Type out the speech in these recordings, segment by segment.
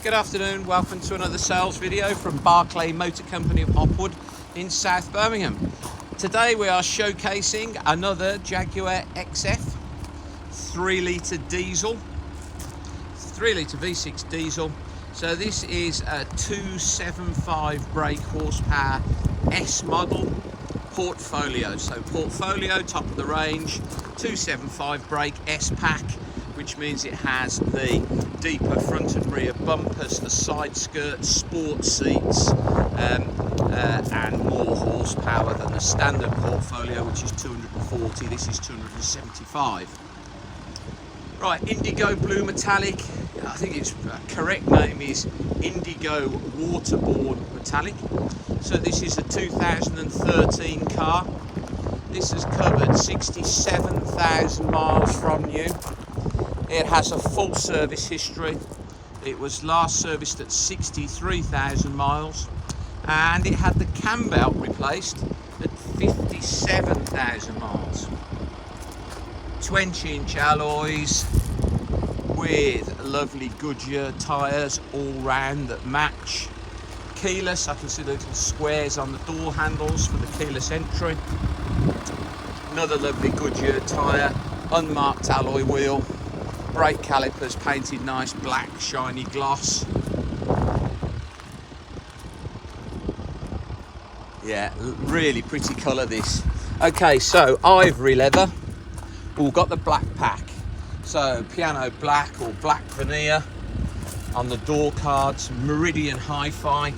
Good afternoon, welcome to another sales video from Barclay Motor Company of Hopwood in South Birmingham. Today we are showcasing another Jaguar XF 3 litre diesel, 3 litre V6 diesel. So this is a 275 brake horsepower S model Portfolio. So Portfolio, top of the range, 275 brake S pack, which means it has the deeper front and rear bumpers, the side skirts, sport seats, and more horsepower than the standard Portfolio, which is 240. This is 275. Right, Indigo blue metallic. I think its correct name is Indigo Waterborne metallic. So this is a 2013 car. This has covered 67,000 miles from new. It has a full service history. It was last serviced at 63,000 miles, and it had the cam belt replaced at 57,000 miles. 20-inch alloys with lovely Goodyear tyres all round that match. Keyless, I can see the little squares on the door handles for the keyless entry. Another lovely Goodyear tyre, unmarked alloy wheel. Brake calipers painted nice black shiny gloss. Yeah, really pretty colour this. Okay, so ivory leather. We've got the black pack. So piano black or black veneer on the door cards. Meridian HiFi.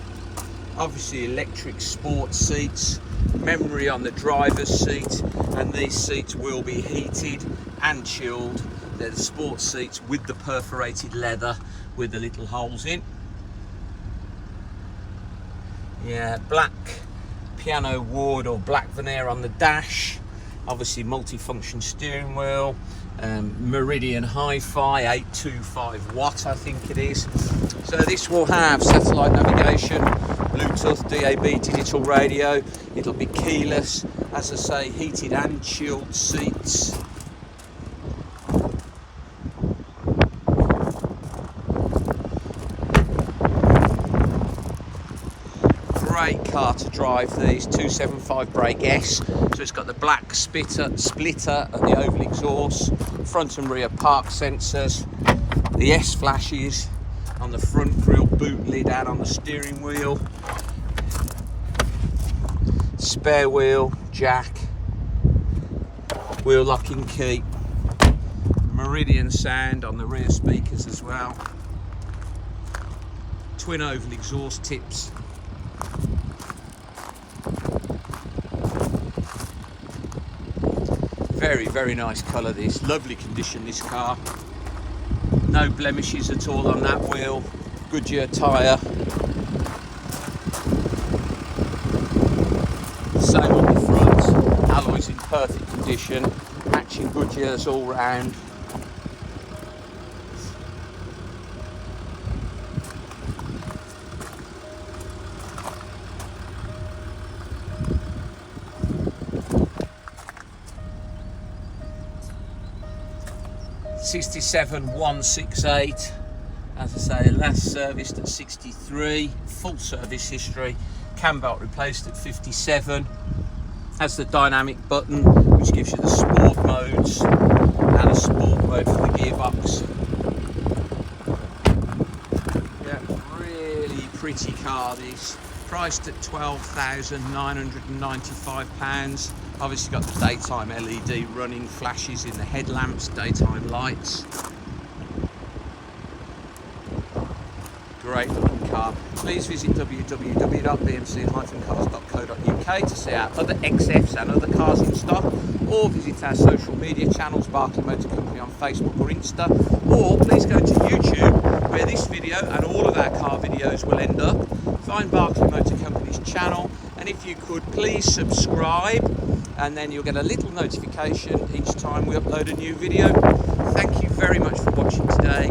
Obviously electric sport seats. Memory on the driver's seat, and these seats will be heated and chilled. They're the sport seats with the perforated leather with the little holes in. Yeah, black piano wood or black veneer on the dash. Obviously multi-function steering wheel. Meridian HiFi, 825 watt I think it is. So this will have satellite navigation, Bluetooth, DAB, digital radio. It'll be keyless, as I say, heated and chilled seats. Great car to drive, these 275 brake S. So it's got the black splitter and the oval exhaust, front and rear park sensors, the S flashes on the front grille, boot lid out on the steering wheel, spare wheel, jack, wheel locking key, Meridian sound on the rear speakers as well, twin oval exhaust tips. Very nice colour this, lovely condition this car, no blemishes at all on that wheel, Goodyear tyre, same on the front, alloys in perfect condition, matching Goodyears all round. '67-168, as I say, last serviced at 63, full service history, cam belt replaced at 57, has the dynamic button which gives you the sport modes and a sport mode for the gearbox. Yeah, really pretty car this, priced at £12,995. Obviously got the daytime LED running flashes in the headlamps, daytime lights. Great looking car. Please visit www.bmc-cars.co.uk to see our other XFs and other cars in stock, or visit our social media channels, Barclay Motor Company on Facebook or Insta, or please go to YouTube where this video and all of our car videos will end up. Find Barclay Motor Company's channel, and if you could please subscribe, and then you'll get a little notification each time we upload a new video. Thank you very much for watching today.